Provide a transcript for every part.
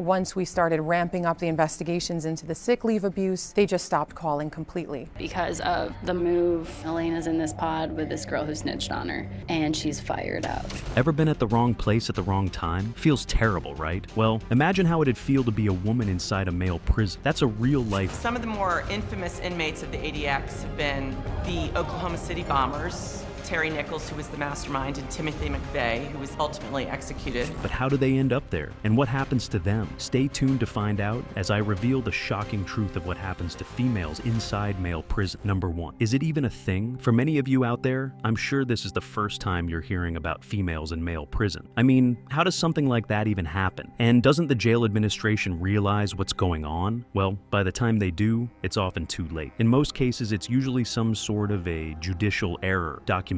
once we started ramping up the investigations into the sick leave abuse, they just stopped calling completely. Because of the move, Elena's in this pod with this girl who snitched on her, and she's fired up. Ever been at the wrong place at the wrong time? Feels terrible, right? Well, imagine how it'd feel to be a woman inside a male prison. That's a real life. Some of the more infamous inmates of the ADX have been the Oklahoma City bombers, Terry Nichols, who was the mastermind, and Timothy McVeigh, who was ultimately executed. But how do they end up there? And what happens to them? Stay tuned to find out as I reveal the shocking truth of what happens to females inside male prison. Number 1. Is it even a thing? For many of you out there, I'm sure this is the first time you're hearing about females in male prison. I mean, how does something like that even happen? And doesn't the jail administration realize what's going on? Well, by the time they do, it's often too late. In most cases, it's usually some sort of a judicial error, documentation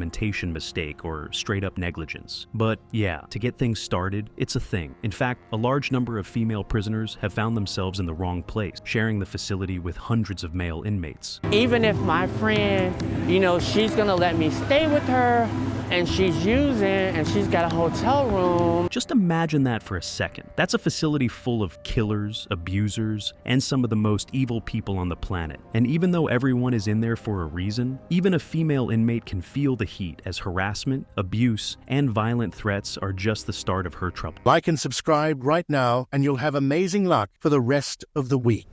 mistake, or straight up negligence. But yeah, to get things started, it's a thing. In fact, a large number of female prisoners have found themselves in the wrong place, sharing the facility with hundreds of male inmates. Even if my friend, she's gonna let me stay with her, and she's using, and she's got a hotel room. Just imagine that for a second. That's a facility full of killers, abusers, and some of the most evil people on the planet. And even though everyone is in there for a reason, even a female inmate can feel the heat as harassment, abuse, and violent threats are just the start of her trouble. Like and subscribe right now, and you'll have amazing luck for the rest of the week.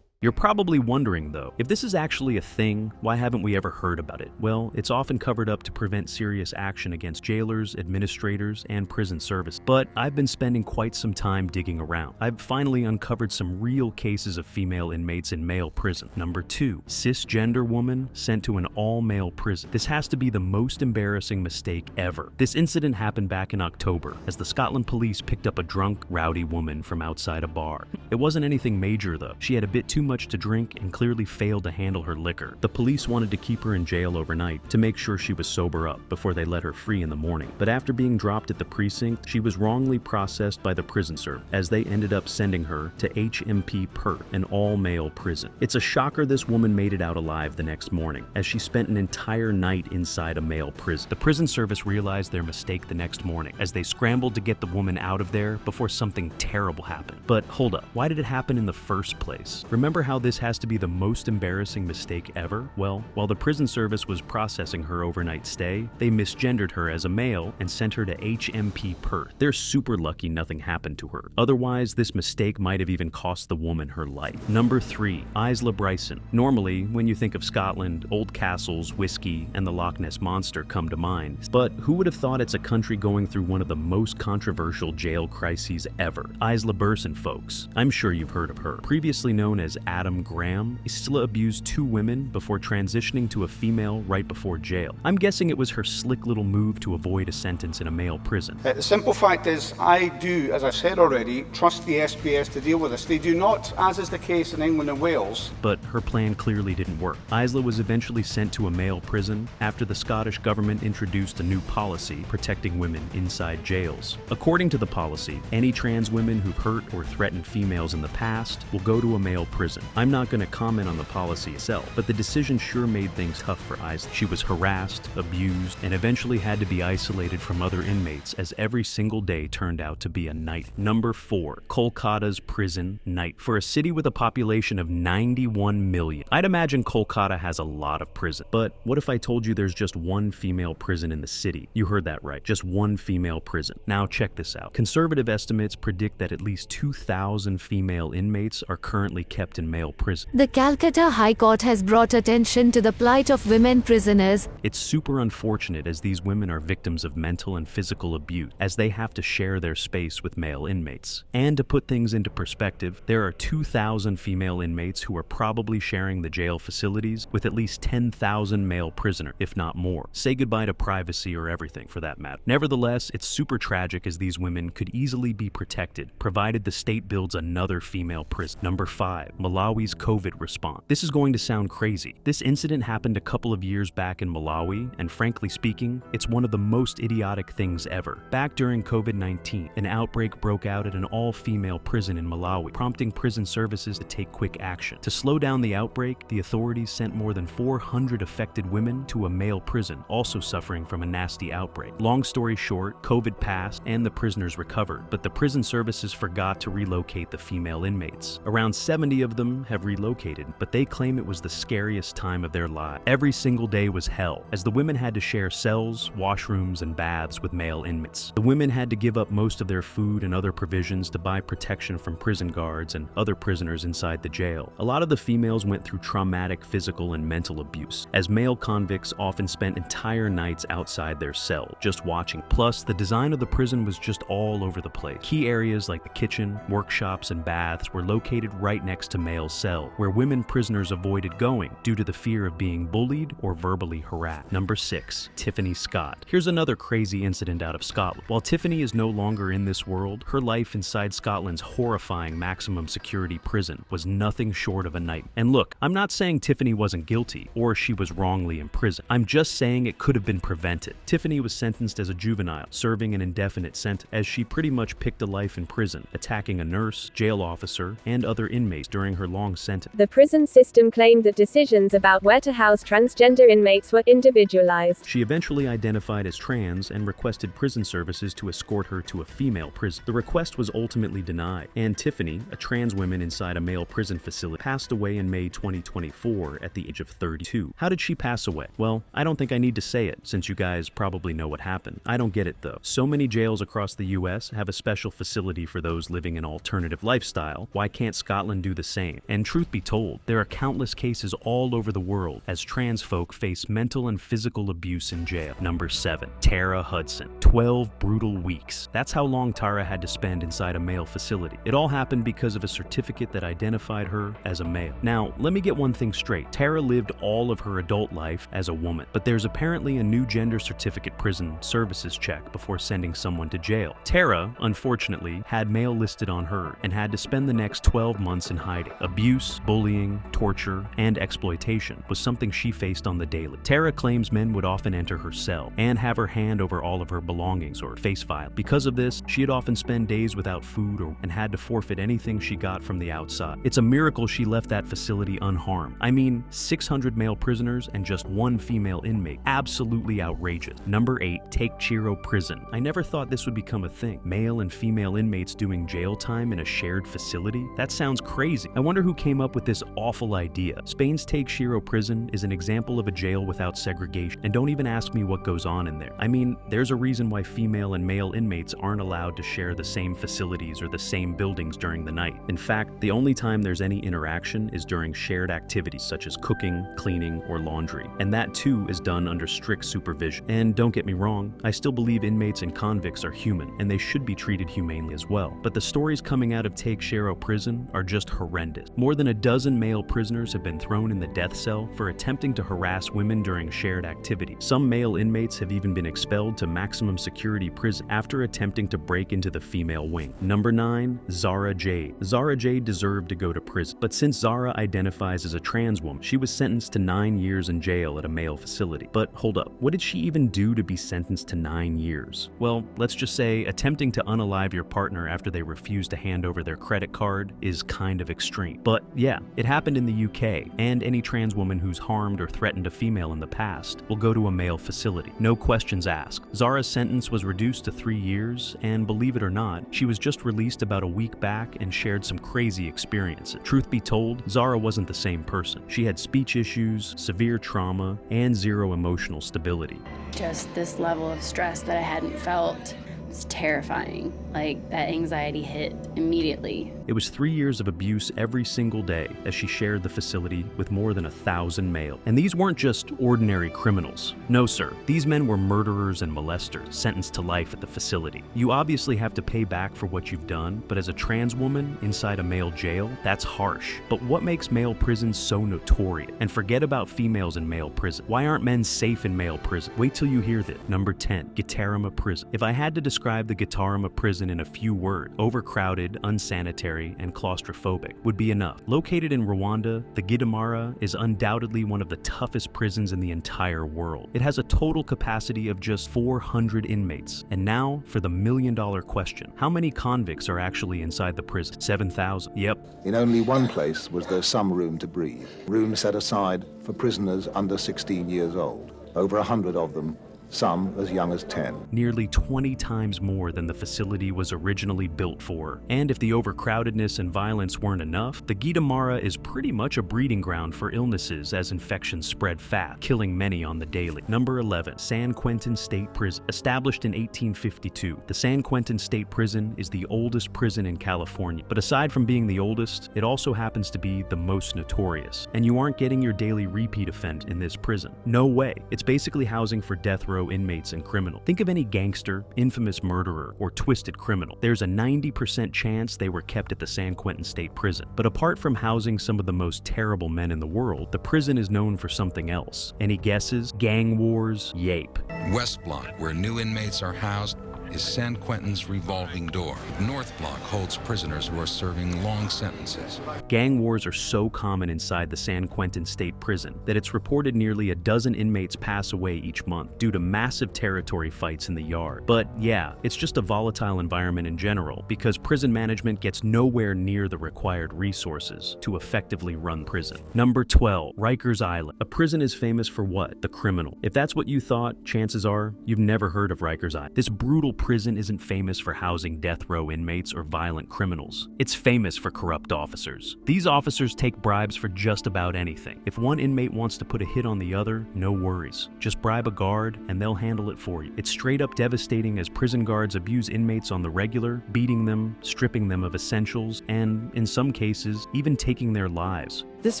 You're probably wondering, though, if this is actually a thing, why haven't we ever heard about it? Well, it's often covered up to prevent serious action against jailers, administrators, and prison service. But I've been spending quite some time digging around. I've finally uncovered some real cases of female inmates in male prison. Number 2, cisgender woman sent to an all-male prison. This has to be the most embarrassing mistake ever. This incident happened back in October, as the Scotland police picked up a drunk, rowdy woman from outside a bar. It wasn't anything major, though. She had a bit too much to drink and clearly failed to handle her liquor. The police wanted to keep her in jail overnight to make sure she was sober up before they let her free in the morning. But after being dropped at the precinct, she was wrongly processed by the prison service, as they ended up sending her to HMP Perth, an all-male prison. It's a shocker this woman made it out alive the next morning, as she spent an entire night inside a male prison. The prison service realized their mistake the next morning, as they scrambled to get the woman out of there before something terrible happened. But hold up, why did it happen in the first place? Remember how this has to be the most embarrassing mistake ever? Well, while the prison service was processing her overnight stay, they misgendered her as a male and sent her to HMP Perth. They're super lucky nothing happened to her. Otherwise, this mistake might have even cost the woman her life. Number 3, Isla Bryson. Normally, when you think of Scotland, old castles, whiskey, and the Loch Ness Monster come to mind. But who would have thought it's a country going through one of the most controversial jail crises ever? Isla Bryson, folks. I'm sure you've heard of her. Previously known as Adam Graham, Isla abused 2 women before transitioning to a female right before jail. I'm guessing it was her slick little move to avoid a sentence in a male prison. The simple fact is, I do, as I've said already, trust the SBS to deal with this. They do not, as is the case in England and Wales. But her plan clearly didn't work. Isla was eventually sent to a male prison after the Scottish government introduced a new policy protecting women inside jails. According to the policy, any trans women who've hurt or threatened females in the past will go to a male prison. I'm not going to comment on the policy itself, but the decision sure made things tough for Isla. She was harassed, abused, and eventually had to be isolated from other inmates, as every single day turned out to be a night. Number 4, Kolkata's prison night. For a city with a population of 91 million, I'd imagine Kolkata has a lot of prison. But what if I told you there's just one female prison in the city? You heard that right, just one female prison. Now check this out. Conservative estimates predict that at least 2,000 female inmates are currently kept in male prison. The Calcutta High Court has brought attention to the plight of women prisoners. It's super unfortunate, as these women are victims of mental and physical abuse, as they have to share their space with male inmates. And to put things into perspective, there are 2,000 female inmates who are probably sharing the jail facilities with at least 10,000 male prisoners, if not more. Say goodbye to privacy or everything, for that matter. Nevertheless, it's super tragic, as these women could easily be protected, provided the state builds another female prison. Number 5, Malawi's COVID response. This is going to sound crazy. This incident happened a couple of years back in Malawi, and frankly speaking, it's one of the most idiotic things ever. Back during COVID-19, an outbreak broke out at an all-female prison in Malawi, prompting prison services to take quick action. To slow down the outbreak, the authorities sent more than 400 affected women to a male prison, also suffering from a nasty outbreak. Long story short, COVID passed and the prisoners recovered, but the prison services forgot to relocate the female inmates. Around 70 of them have relocated, but they claim it was the scariest time of their lives. Every single day was hell, as the women had to share cells, washrooms, and baths with male inmates. The women had to give up most of their food and other provisions to buy protection from prison guards and other prisoners inside the jail. A lot of the females went through traumatic physical and mental abuse, as male convicts often spent entire nights outside their cell, just watching. Plus, the design of the prison was just all over the place. Key areas like the kitchen, workshops, and baths were located right next to male cell, where women prisoners avoided going due to the fear of being bullied or verbally harassed. Number 6. Tiffany Scott. Here's another crazy incident out of Scotland. While Tiffany is no longer in this world, her life inside Scotland's horrifying maximum security prison was nothing short of a nightmare. And look, I'm not saying Tiffany wasn't guilty or she was wrongly imprisoned. I'm just saying it could have been prevented. Tiffany was sentenced as a juvenile, serving an indefinite sentence, as she pretty much picked a life in prison, attacking a nurse, jail officer, and other inmates during her long sentence. The prison system claimed that decisions about where to house transgender inmates were individualized. She eventually identified as trans and requested prison services to escort her to a female prison. The request was ultimately denied, and Tiffany, a trans woman inside a male prison facility, passed away in May 2024 at the age of 32. How did she pass away? Well, I don't think I need to say it, since you guys probably know what happened. I don't get it though. So many jails across the US have a special facility for those living an alternative lifestyle. Why can't Scotland do the same? And truth be told, there are countless cases all over the world as trans folk face mental and physical abuse in jail. Number 7. Tara Hudson. 12 brutal weeks. That's how long Tara had to spend inside a male facility. It all happened because of a certificate that identified her as a male. Now, let me get one thing straight. Tara lived all of her adult life as a woman, but there's apparently a new gender certificate prison services check before sending someone to jail. Tara, unfortunately, had male listed on her and had to spend the next 12 months in hiding. Abuse, bullying, torture, and exploitation was something she faced on the daily. Tara claims men would often enter her cell and have her hand over all of her belongings or face file. Because of this, she'd often spend days without food and had to forfeit anything she got from the outside. It's a miracle she left that facility unharmed. I mean, 600 male prisoners and just one female inmate. Absolutely outrageous. Number 8. Take Chiro Prison. I never thought this would become a thing. Male and female inmates doing jail time in a shared facility? That sounds crazy. I wonder who came up with this awful idea. Spain's Take Chiro Prison is an example of a jail without segregation, and don't even ask me what goes on in there. I mean, there's a reason why female and male inmates aren't allowed to share the same facilities or the same buildings during the night. In fact, the only time there's any interaction is during shared activities such as cooking, cleaning, or laundry, and that too is done under strict supervision. And don't get me wrong, I still believe inmates and convicts are human, and they should be treated humanely as well. But the stories coming out of Take Chiro Prison are just horrendous. More than a dozen male prisoners have been thrown in the death cell for attempting to harass women during shared activity. Some male inmates have even been expelled to maximum security prison after attempting to break into the female wing. Number 9. Zara Jade. Zara Jade deserved to go to prison, but since Zara identifies as a trans woman, she was sentenced to 9 years in jail at a male facility. But hold up, what did she even do to be sentenced to 9 years? Well, let's just say attempting to unalive your partner after they refuse to hand over their credit card is kind of extreme. But yeah, it happened in the UK, and any trans woman who's harmed or threatened a female in the past will go to a male facility. No questions asked. Zara's sentence was reduced to 3 years, and believe it or not, she was just released about a week back and shared some crazy experiences. Truth be told, Zara wasn't the same person. She had speech issues, severe trauma, and zero emotional stability. Just this level of stress that I hadn't felt was terrifying. Like, that anxiety hit immediately. It was 3 years of abuse every single day as she shared the facility with more than 1,000 males. And these weren't just ordinary criminals. No, sir. These men were murderers and molesters sentenced to life at the facility. You obviously have to pay back for what you've done, but as a trans woman inside a male jail, that's harsh. But what makes male prisons so notorious? And forget about females in male prison. Why aren't men safe in male prison? Wait till you hear this. Number 10. Gitarama Prison. If I had to describe the Gitarama Prison in a few words, overcrowded, unsanitary, solitary and claustrophobic would be enough. Located in Rwanda, the Gidamara is undoubtedly one of the toughest prisons in the entire world. It has a total capacity of just 400 inmates. And now for the million-dollar question. How many convicts are actually inside the prison? 7,000. Yep. In only one place was there some room to breathe. Room set aside for prisoners under 16 years old. Over 100 of them, some as young as 10. Nearly 20 times more than the facility was originally built for. And if the overcrowdedness and violence weren't enough, the Gidamara is pretty much a breeding ground for illnesses as infections spread fast, killing many on the daily. Number 11, San Quentin State Prison. Established in 1852, the San Quentin State Prison is the oldest prison in California. But aside from being the oldest, it also happens to be the most notorious. And you aren't getting your daily repeat offense in this prison. No way. It's basically housing for death row inmates and criminals. Think of any gangster, infamous murderer, or twisted criminal. There's a 90% chance they were kept at the San Quentin State Prison. But apart from housing some of the most terrible men in the world, the prison is known for something else. Any guesses? Gang wars? Yape. West Block, where new inmates are housed, is San Quentin's revolving door. North Block holds prisoners who are serving long sentences. Gang wars are so common inside the San Quentin State Prison that it's reported nearly a dozen inmates pass away each month due to massive territory fights in the yard. But yeah, it's just a volatile environment in general because prison management gets nowhere near the required resources to effectively run prison. Number 12, Rikers Island. A prison is famous for what? The criminal. If that's what you thought, chances are you've never heard of Rikers Island. This brutal prison isn't famous for housing death row inmates or violent criminals. It's famous for corrupt officers. These officers take bribes for just about anything. If one inmate wants to put a hit on the other, no worries. Just bribe a guard and they'll handle it for you. It's straight up devastating as prison guards abuse inmates on the regular, beating them, stripping them of essentials, and in some cases, even taking their lives. This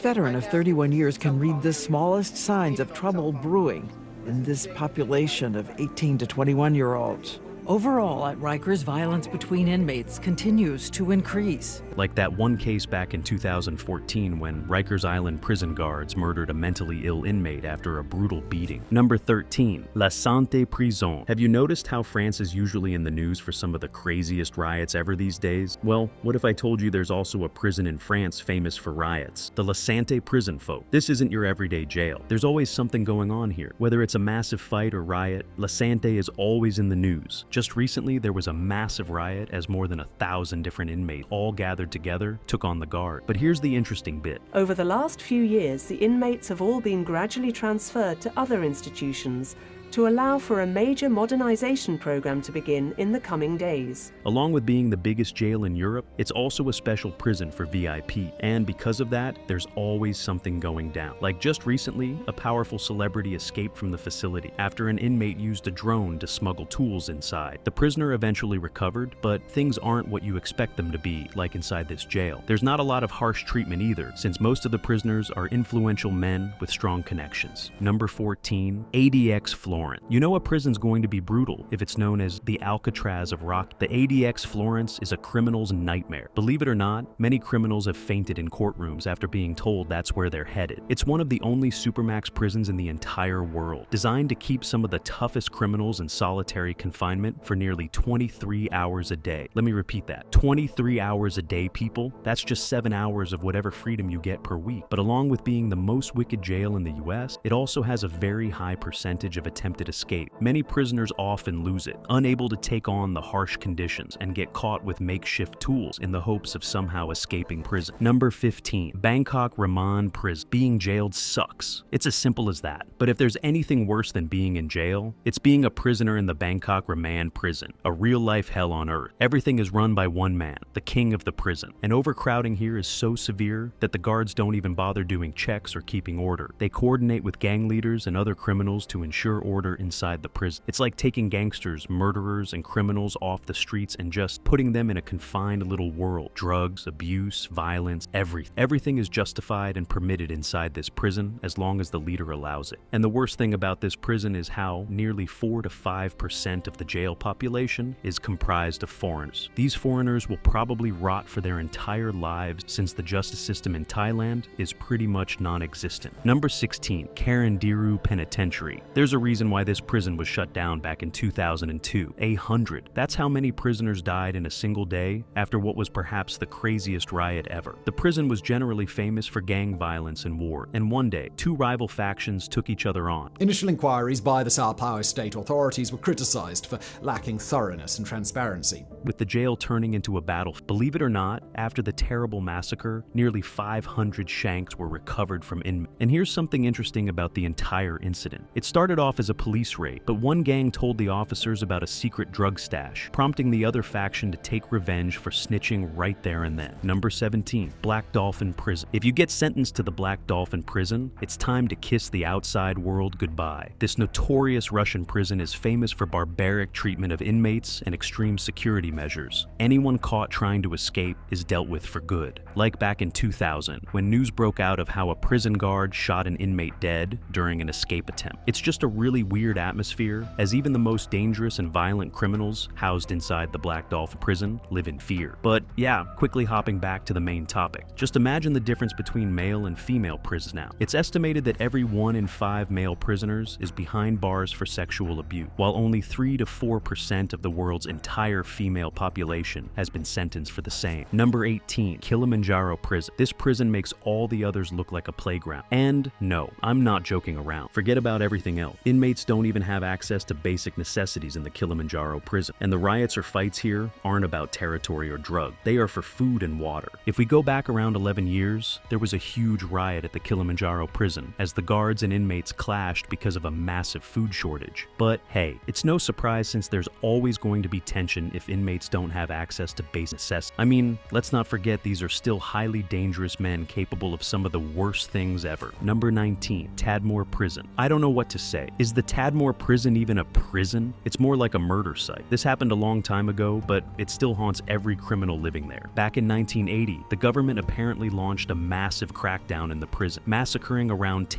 veteran of 31 years can read the smallest signs of trouble brewing in this population of 18 to 21-year-olds. Overall, at Rikers, violence between inmates continues to increase. Like that one case back in 2014 when Rikers Island prison guards murdered a mentally ill inmate after a brutal beating. Number 13, La Santé Prison. Have you noticed how France is usually in the news for some of the craziest riots ever these days? Well, what if I told you there's also a prison in France famous for riots? The La Santé Prison, folk. This isn't your everyday jail. There's always something going on here. Whether it's a massive fight or riot, La Santé is always in the news. Just recently, there was a massive riot as more than 1,000 different inmates, all gathered together, took on the guard. But here's the interesting bit. Over the last few years, the inmates have all been gradually transferred to other institutions to allow for a major modernization program to begin in the coming days. Along with being the biggest jail in Europe, it's also a special prison for VIP. And because of that, there's always something going down. Like just recently, a powerful celebrity escaped from the facility after an inmate used a drone to smuggle tools inside. The prisoner eventually recovered, but things aren't what you expect them to be, like inside this jail. There's not a lot of harsh treatment either, since most of the prisoners are influential men with strong connections. Number 14, ADX Florence. You know a prison's going to be brutal if it's known as the Alcatraz of Rock. The ADX Florence is a criminal's nightmare. Believe it or not, many criminals have fainted in courtrooms after being told that's where they're headed. It's one of the only supermax prisons in the entire world, designed to keep some of the toughest criminals in solitary confinement for nearly 23 hours a day. Let me repeat that. 23 hours a day, people. That's just 7 hours of whatever freedom you get per week. But along with being the most wicked jail in the US, it also has a very high percentage of attempted escape. Many prisoners often lose it, unable to take on the harsh conditions and get caught with makeshift tools in the hopes of somehow escaping prison. Number 15, Bangkok Remand Prison. Being jailed sucks. It's as simple as that. But if there's anything worse than being in jail, it's being a prisoner in the Bangkok Remand Prison, a real-life hell on earth. Everything is run by one man, the king of the prison. And overcrowding here is so severe that the guards don't even bother doing checks or keeping order. They coordinate with gang leaders and other criminals to ensure order inside the prison. It's like taking gangsters, murderers, and criminals off the streets and just putting them in a confined little world. Drugs, abuse, violence, everything. Everything is justified and permitted inside this prison as long as the leader allows it. And the worst thing about this prison is how nearly 4 to 5% of the jail population is comprised of foreigners. These foreigners will probably rot for their entire lives since the justice system in Thailand is pretty much non-existent. Number 16, Karandiru Penitentiary. There's a reason reason why this prison was shut down back in 2002. 100. That's how many prisoners died in a single day after what was perhaps the craziest riot ever. The prison was generally famous for gang violence and war, and one day, two rival factions took each other on. Initial inquiries by the Sao Paulo state authorities were criticized for lacking thoroughness and transparency. With the jail turning into a battle, believe it or not, after the terrible massacre, nearly 500 shanks were recovered from inmates. And here's something interesting about the entire incident. It started off as a police raid, but one gang told the officers about a secret drug stash, prompting the other faction to take revenge for snitching right there and then. Number 17, Black Dolphin Prison. If you get sentenced to the Black Dolphin Prison, it's time to kiss the outside world goodbye. This notorious Russian prison is famous for barbaric treatment of inmates and extreme security measures. Anyone caught trying to escape is dealt with for good. Like back in 2000, when news broke out of how a prison guard shot an inmate dead during an escape attempt. It's just a really weird atmosphere, as even the most dangerous and violent criminals housed inside the Black Dolphin prison live in fear. But yeah, quickly hopping back to the main topic. Just imagine the difference between male and female prisons now. It's estimated that every 1 in 5 male prisoners is behind bars for sexual abuse, while only 3 to 4% of the world's entire female population has been sentenced for the same. Number 18, Kilimanjaro Prison. This prison makes all the others look like a playground. And no, I'm not joking around. Forget about everything else. Inmates don't even have access to basic necessities in the Kilimanjaro prison. And the riots or fights here aren't about territory or drug. They are for food and water. If we go back around 11 years, there was a huge riot at the Kilimanjaro prison as the guards and inmates clashed because of a massive food shortage. But hey, it's no surprise since there's always going to be tension if inmates don't have access to basic necessities. I mean, let's not forget these are still highly dangerous men capable of some of the worst things ever. Number 19, Tadmor Prison. I don't know what to say. Is the Tadmor prison even a prison? It's more like a murder site. This happened a long time ago, but it still haunts every criminal living there. Back in 1980, the government apparently launched a massive crackdown in the prison, massacring around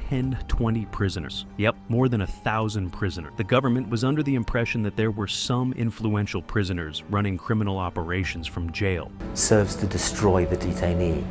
20 prisoners. Yep, more than 1,000 prisoners. The government was under the impression that there were some influential prisoners running criminal operations from jail. Serves to destroy the detainee.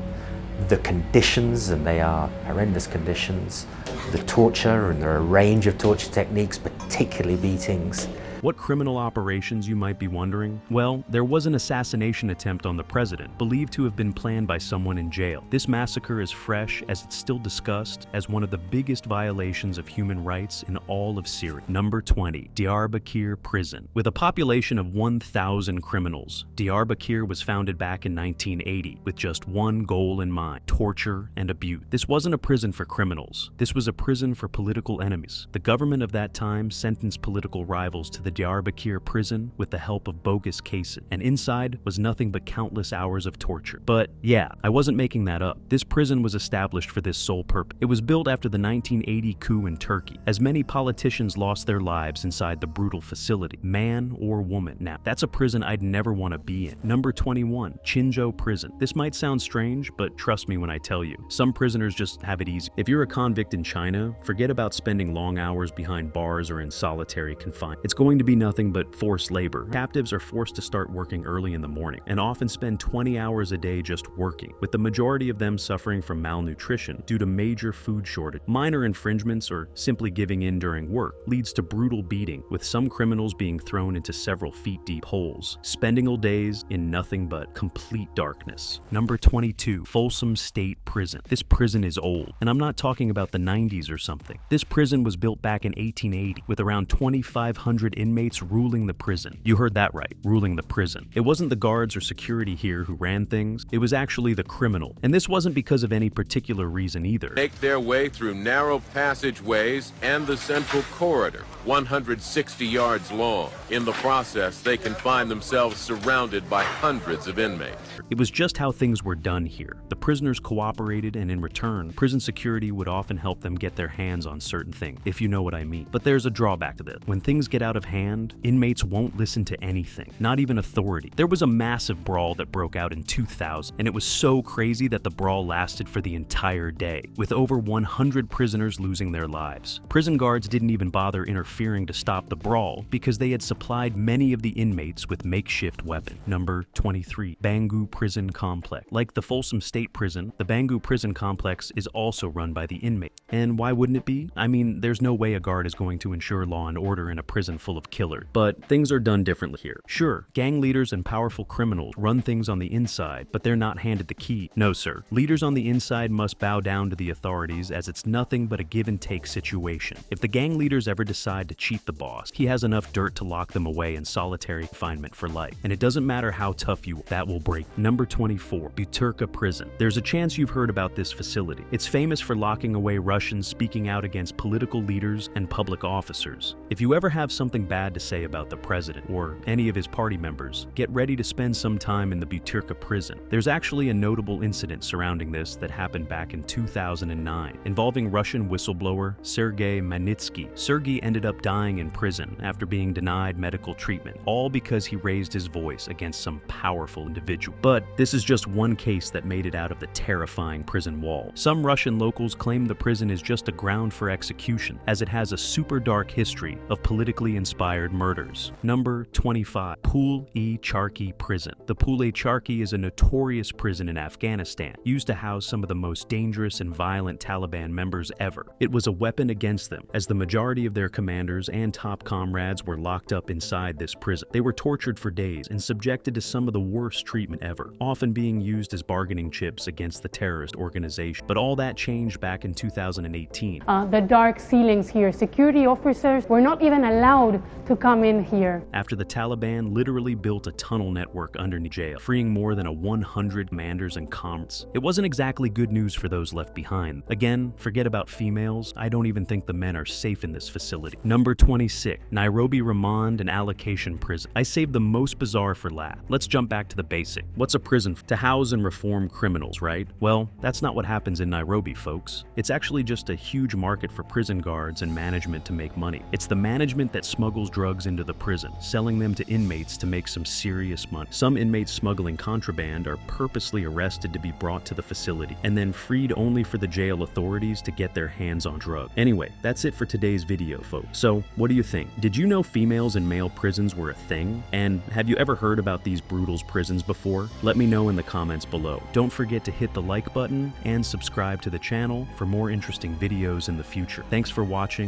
The conditions, and they are horrendous conditions, the torture, and there are a range of torture techniques, particularly beatings. What criminal operations, you might be wondering? Well, there was an assassination attempt on the president, believed to have been planned by someone in jail. This massacre is fresh as it's still discussed as one of the biggest violations of human rights in all of Syria. Number 20, Diyarbakir Prison. With a population of 1,000 criminals, Diyarbakir was founded back in 1980 with just one goal in mind: torture and abuse. This wasn't a prison for criminals. This was a prison for political enemies. The government of that time sentenced political rivals to the Diyarbakir prison with the help of bogus cases, and inside was nothing but countless hours of torture. But yeah, I wasn't making that up. This prison was established for this sole purpose. It was built after the 1980 coup in Turkey, as many politicians lost their lives inside the brutal facility, man or woman. Now, that's a prison I'd never want to be in. Number 21, Chinjo Prison. This might sound strange, but trust me when I tell you, some prisoners just have it easy. If you're a convict in China, forget about spending long hours behind bars or in solitary confinement. It's going to be nothing but forced labor. Captives are forced to start working early in the morning and often spend 20 hours a day just working, with the majority of them suffering from malnutrition due to major food shortage. Minor infringements or simply giving in during work leads to brutal beating, with some criminals being thrown into several feet deep holes, spending whole days in nothing but complete darkness. Number 22, Folsom State Prison. This prison is old, and I'm not talking about the 90s or something. This prison was built back in 1880 with around 2,500 inmates ruling the prison. You heard that right, ruling the prison. It wasn't the guards or security here who ran things, it was actually the criminal. And this wasn't because of any particular reason either. Make their way through narrow passageways and the central corridor, 160 yards long. In the process, they can find themselves surrounded by hundreds of inmates. It was just how things were done here. The prisoners cooperated, and in return, prison security would often help them get their hands on certain things, if you know what I mean. But there's a drawback to this. When things get out of hand, hand, inmates won't listen to anything, not even authority. There was a massive brawl that broke out in 2000, and it was so crazy that the brawl lasted for the entire day, with over 100 prisoners losing their lives. Prison guards didn't even bother interfering to stop the brawl because they had supplied many of the inmates with makeshift weapons. Number 23. Bangu Prison Complex. Like the Folsom State Prison, the Bangu Prison Complex is also run by the inmates. And why wouldn't it be? I mean, there's no way a guard is going to ensure law and order in a prison full of killers. But things are done differently here. Sure, gang leaders and powerful criminals run things on the inside, but they're not handed the key. No, sir. Leaders on the inside must bow down to the authorities, as it's nothing but a give and take situation. If the gang leaders ever decide to cheat the boss, he has enough dirt to lock them away in solitary confinement for life. And it doesn't matter how tough you are, that will break. Number 24. Butyrka Prison. There's a chance you've heard about this facility. It's famous for locking away Russians speaking out against political leaders and public officers. If you ever have something bad to say about the president or any of his party members, get ready to spend some time in the Butyrka prison. There's actually a notable incident surrounding this that happened back in 2009, involving Russian whistleblower Sergei Magnitsky. Sergei ended up dying in prison after being denied medical treatment, all because he raised his voice against some powerful individual. But this is just one case that made it out of the terrifying prison wall. Some Russian locals claim the prison is just a ground for execution, as it has a super dark history of politically inspired murders. Number 25. Pul-e-Charkhi Prison. The Pul-e-Charkhi is a notorious prison in Afghanistan, used to house some of the most dangerous and violent Taliban members ever. It was a weapon against them, as the majority of their commanders and top comrades were locked up inside this prison. They were tortured for days and subjected to some of the worst treatment ever, often being used as bargaining chips against the terrorist organization. But all that changed back in 2018. The dark ceilings here. Security officers were not even allowed to come in here. After the Taliban literally built a tunnel network underneath jail, freeing more than 100 commanders and comrades. It wasn't exactly good news for those left behind. Again, forget about females. I don't even think the men are safe in this facility. Number 26. Nairobi Remand and Allocation Prison. I saved the most bizarre for last. Let's jump back to the basic. What's a prison? To house and reform criminals, right? Well, that's not what happens in Nairobi, folks. It's actually just a huge market for prison guards and management to make money. It's the management that smuggles drugs into the prison, selling them to inmates to make some serious money. Some inmates smuggling contraband are purposely arrested to be brought to the facility, and then freed only for the jail authorities to get their hands on drugs. Anyway, that's it for today's video, folks. So, what do you think? Did you know females in male prisons were a thing? And have you ever heard about these brutal prisons before? Let me know in the comments below. Don't forget to hit the like button and subscribe to the channel for more interesting videos in the future. Thanks for watching.